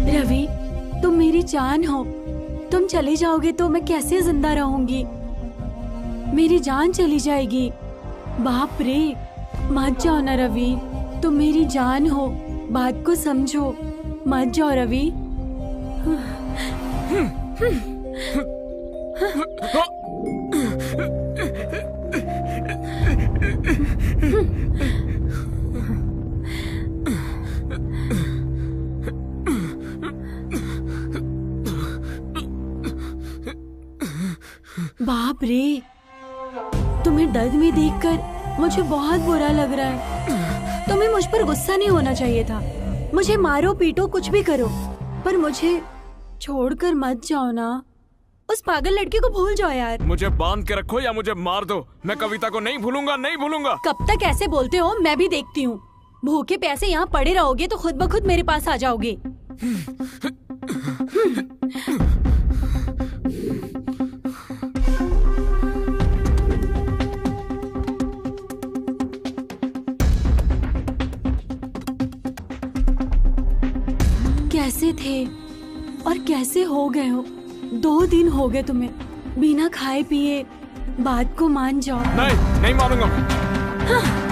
रवि, तुम मेरी जान हो, तुम चले जाओगे तो मैं कैसे जिंदा रहूंगी? मेरी जान चली जाएगी। बाप रे, मत जाओ ना रवि, तुम मेरी जान हो, बात को समझो, मत जाओ रवि। बाप रे, तुम्हें दर्द में देखकर मुझे बहुत बुरा लग रहा है। तुम्हें मुझ पर गुस्सा नहीं होना चाहिए था। मुझे मारो पीटो कुछ भी करो, पर मुझे छोड़कर मत जाओ ना। उस पागल लड़के को भूल जाओ यार। मुझे बांध के रखो या मुझे मार दो, मैं कविता को नहीं भूलूंगा, नहीं भूलूंगा। कब तक ऐसे बोलते हो? मैं भी देखती हूँ। भूखे प्यासे यहाँ पड़े रहोगे तो खुद ब खुद मेरे पास आ जाओगे। कैसे थे और कैसे हो गए हो? 2 दिन हो गए तुम्हें बिना खाए पिए। बात को मान जाओ। नहीं, नहीं मानूंगा मैं। हाँ।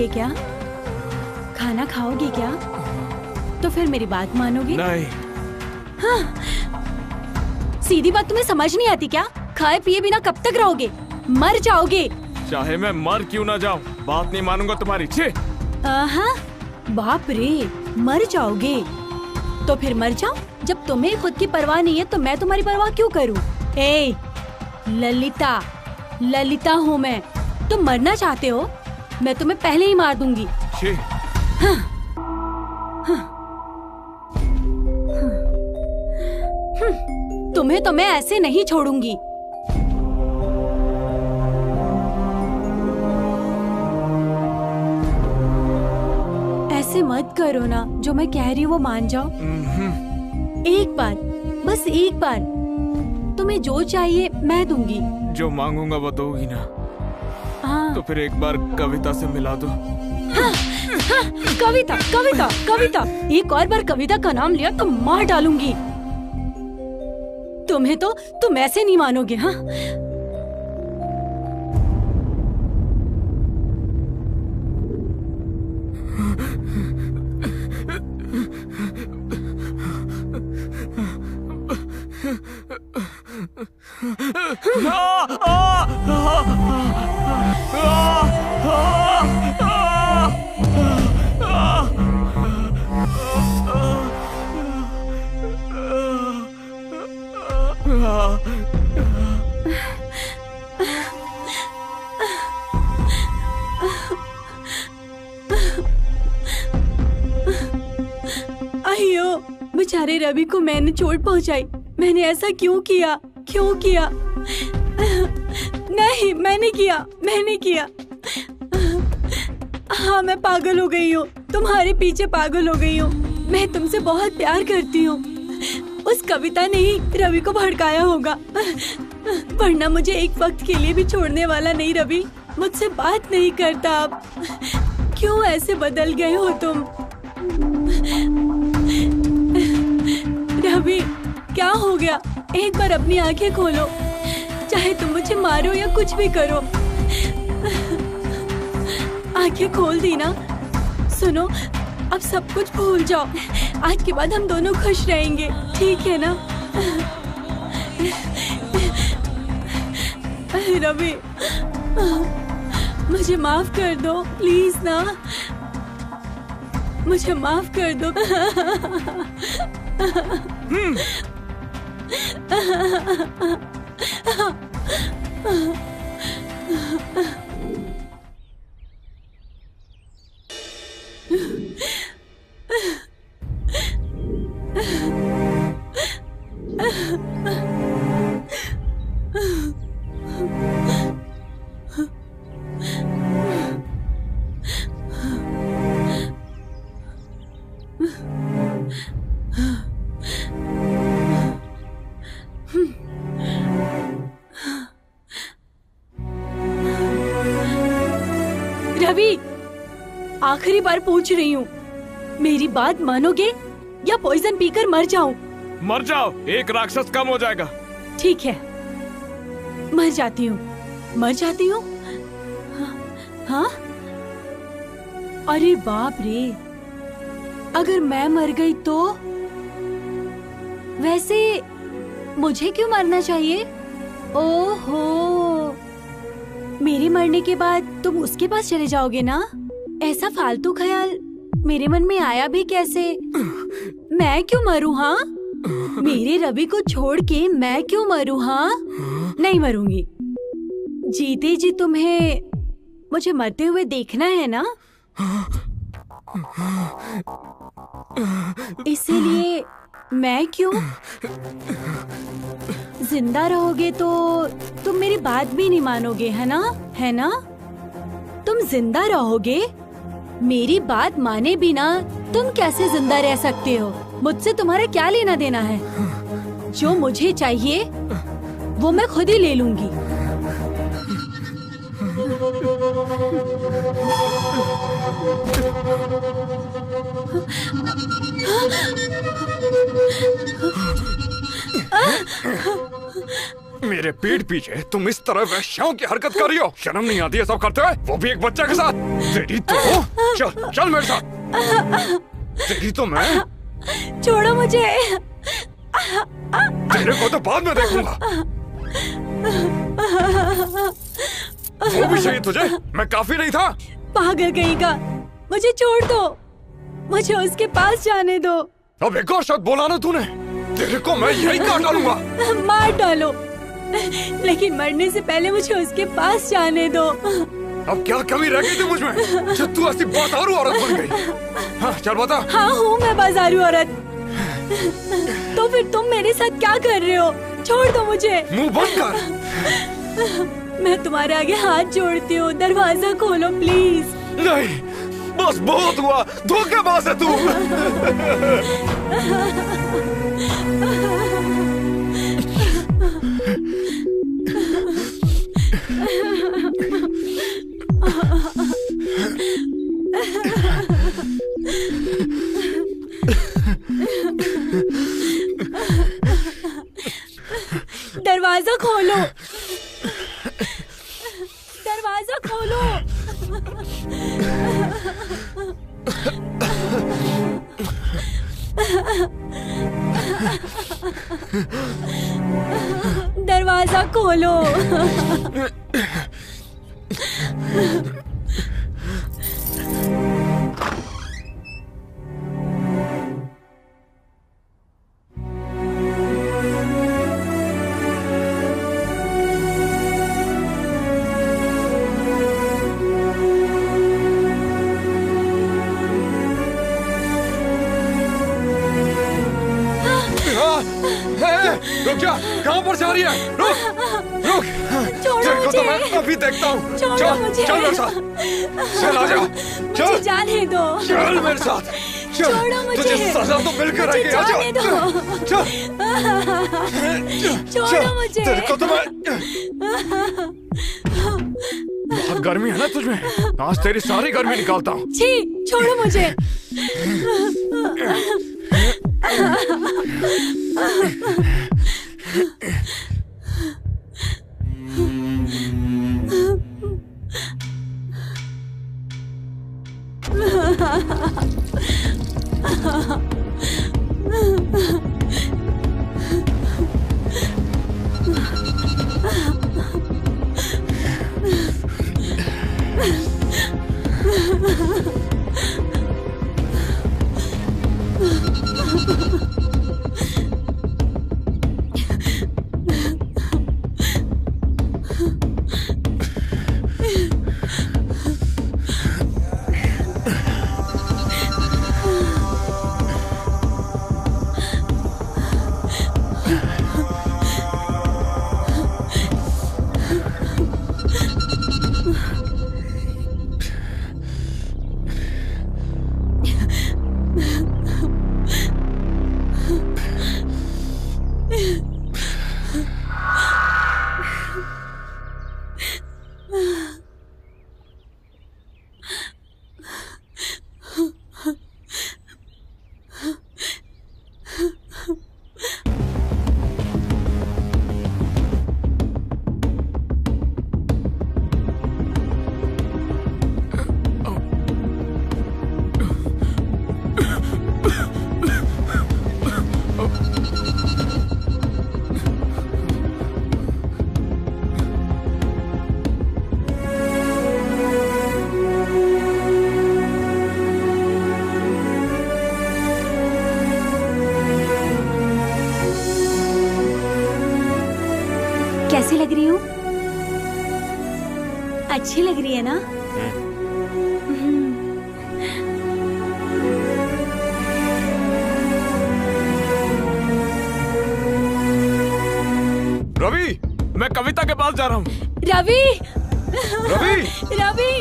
क्या खाना खाओगे क्या? तो फिर मेरी बात मानोगे? नहीं। हाँ। सीधी बात तुम्हें समझ नहीं आती क्या? खाए पिए बिना कब तक रहोगे? मर जाओगे। चाहे मैं मर क्यों ना जाऊं, बात नहीं मानूंगा तुम्हारी। छे। बाप रे, मर जाओगे तो फिर मर जाओ। जब तुम्हें खुद की परवाह नहीं है तो मैं तुम्हारी परवाह क्यों करूं? ए ललिता, ललिता हूँ मैं। तुम मरना चाहते हो? मैं तुम्हें पहले ही मार दूंगी। हाँ। हाँ। तुम्हें तो मैं ऐसे नहीं छोड़ूंगी। ऐसे मत करो ना, जो मैं कह रही हूँ वो मान जाओ। एक बार, बस एक बार, तुम्हें जो चाहिए मैं दूंगी। जो मांगूंगा वो दोगी ना? हाँ। तो फिर एक बार कविता से मिला दो। हाँ, हाँ, कविता, कविता, कविता। एक और बार कविता का नाम लिया तो मार डालूंगी। तुम्हें तो तुम ऐसे नहीं मानोगे। हाँ। बेचारे रवि को मैंने चोट पहुंचाई। मैंने ऐसा क्यों किया? क्यों किया? नहीं, मैंने किया। हाँ, मैं पागल हो गई हूँ, तुम्हारे पीछे पागल हो गई हूँ। मैं तुमसे बहुत प्यार करती हूँ। उस कविता ने ही रवि को भड़काया होगा, वरना मुझे एक वक्त के लिए भी छोड़ने वाला नहीं। रवि मुझसे बात नहीं करता अब। क्यों ऐसे बदल गए हो तुम? रवि, क्या हो गया? एक बार अपनी आंखें खोलो, चाहे तुम मुझे मारो या कुछ भी करो। आंखें खोल दी ना? सुनो, अब सब कुछ भूल जाओ। आज के बाद हम दोनों खुश रहेंगे, ठीक है ना? रवि, मुझे माफ कर दो प्लीज ना, मुझे माफ कर दो। रवि, आखिरी बार पूछ रही हूँ, मेरी बात मानोगे या पॉइजन पीकर मर जाऊं? मर जाओ, एक राक्षस कम हो जाएगा। ठीक है, मर जाती हूँ। हाँ? अरे बाप रे, अगर मैं मर गई तो? वैसे मुझे क्यों मरना चाहिए? ओहो, मेरे मरने के बाद तुम उसके पास चले जाओगे ना? ऐसा फालतू ख्याल मेरे मन में आया भी कैसे? मैं क्यों मरूं? हाँ, मेरे रवि को छोड़ के मैं क्यों मरूं? हाँ, नहीं मरूंगी। जीते जी तुम्हें मुझे मरते हुए देखना है ना? इसीलिए मैं क्यों? जिंदा रहोगे तो तुम मेरी बात भी नहीं मानोगे, है ना? है ना? तुम जिंदा रहोगे, मेरी बात माने बिना तुम कैसे जिंदा रह सकते हो? मुझसे तुम्हारा क्या लेना देना है? जो मुझे चाहिए वो मैं खुद ही ले लूंगी। मेरे पीठ पीछे तुम इस तरह वैश्याओं की हरकत कर रही हो? शर्म नहीं आती है सब करते हुए, वो भी एक बच्चे के साथ? तेरी तो चल मेरे साथ। तेरी तो मैं। छोड़ो मुझे। तेरे को तो बाद में देखूंगा। वो भी चाहिए तुझे? मैं काफी नहीं था? पागल कहीं का, मुझे छोड़ दो, मुझे उसके पास जाने दो। अब एक और शब्द बोला ना तूने, तेरे को मैं यही काट डालूंगा। मार डालो, लेकिन मरने से पहले मुझे उसके पास जाने दो। अब क्या कमी रह गई थी मुझमें जो तू ऐसी बाजारू औरत बन गई? हाँ, चल बता। हाँ, हूँ मैं बाजारू औरत। तो फिर तुम मेरे साथ क्या कर रहे हो? छोड़ दो मुझे। मुंह बंद कर। मैं तुम्हारे आगे हाथ जोड़ती हूँ, दरवाजा खोलो प्लीज। नहीं, बस बहुत हुआ, धोखेबाज है तू। दरवाजा खोलो, दरवाजा खोलो। दरवाजा खोलो। रुक जा, कहाँ पर जा रही है? रुक। छोड़ो तेरे को तो मुझे। मैं अभी देखता हूँ। छोड़ो चल मुझे। चल मेरे साथ, चल आ जा, मुझे चल जाने दो। चल मेरे साथ, चल। छोड़ो मुझे। तुझे सजा तो मिलकर मुझे आएगी, आ जा, जाने दो। चल छोड़ो चल। मुझे। तेरे को तो मैं बहुत गर्मी है ना तुझमें, आज तेरी सारी गर्मी निकालता हूँ। छी, छोड़ो मुझे। कैसी लग रही हूँ? अच्छी लग रही है ना? रवि, मैं कविता के पास जा रहा हूँ। रवि, रवि, रवि,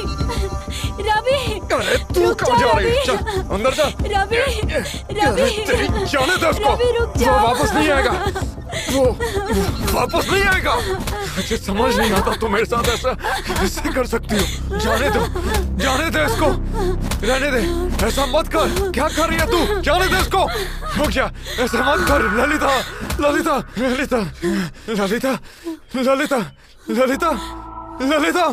रवि, अरे तू रुक कहाँ जा, जा रही है? रवि। चल अंदर जा। रवि, अरे रवि, तेरी जाने दे उसको, रवि, रुक वो जा। वापस नहीं आएगा, वो वापस नहीं आएगा। मुझे समझ नहीं आता तुम मेरे साथ ऐसा कैसे कर सकती हो। जाने दे इसको, रहने दे, ऐसा मत कर। क्या कर रही है तू? जाने दे इसको, रुक जा, ऐसा मत कर। ललिता, ललिता, ललिता, ललिता, ललिता, ललिता, ललिता।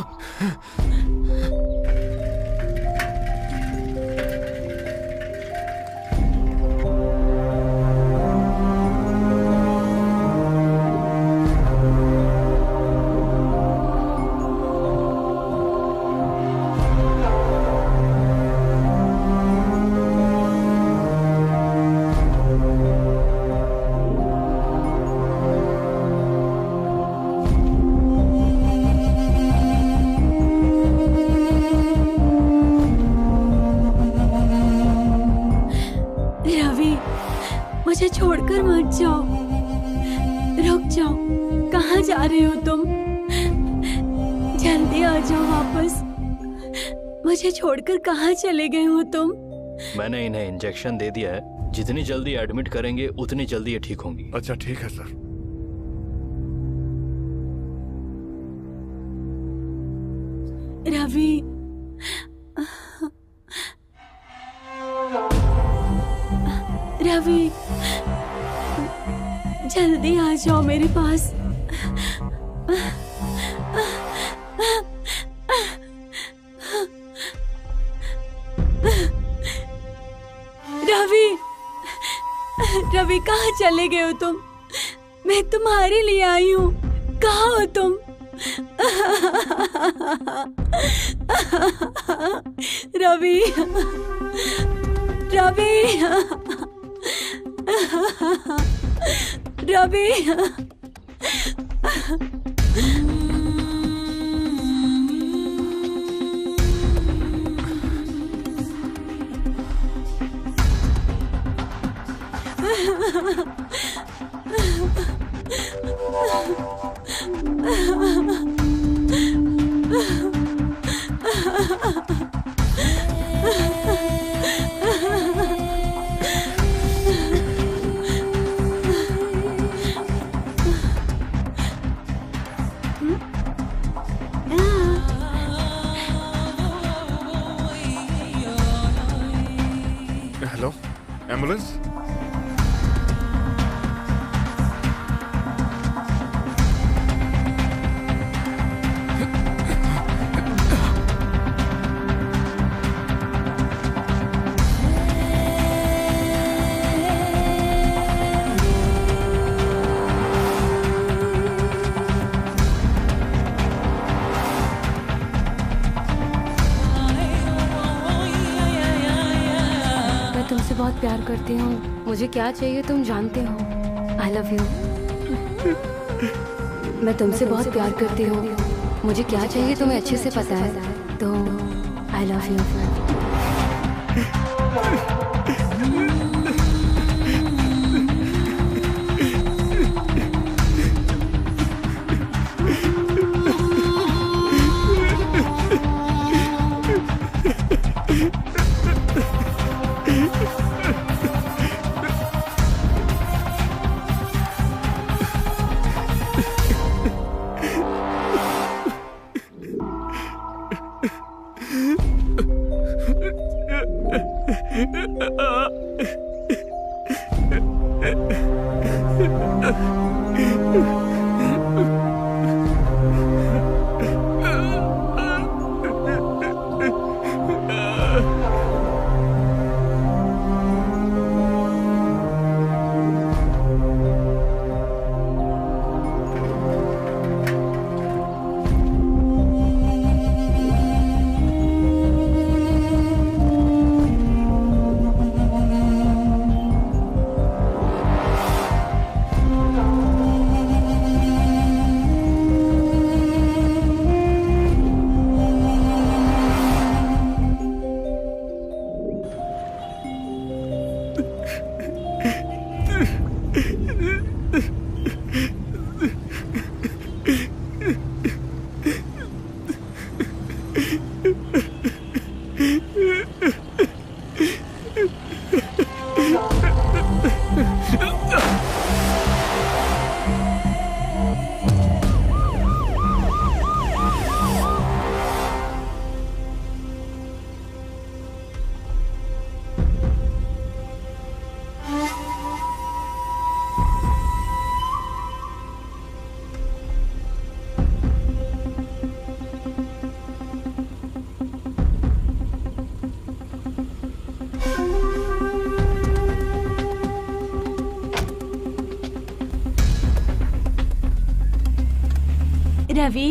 रवि, मुझे छोड़कर मत जाओ। रुक जाओ, कहाँ जा रहे हो तुम? जल्दी आ जाओ वापस। मुझे छोड़कर कहाँ चले गए हो तुम? मैंने इन्हें इंजेक्शन दे दिया है, जितनी जल्दी एडमिट करेंगे उतनी जल्दी ये ठीक होंगी। अच्छा ठीक है सर। रवि, रवि, जल्दी आ जाओ मेरे पास। रवि, रवि कहाँ चले गए हो तुम? मैं तुम्हारे लिए आई हूँ, कहाँ हो तुम? Ravi, Ravi, Ravi, hello, ambulance. तुमसे बहुत प्यार करती हूँ। मुझे क्या चाहिए तुम जानते हो। आई लव यू। मैं तुमसे बहुत प्यार करती हूँ। मुझे क्या चाहिए तुम्हें अच्छे से पता है। तो आई लव यू। रवि,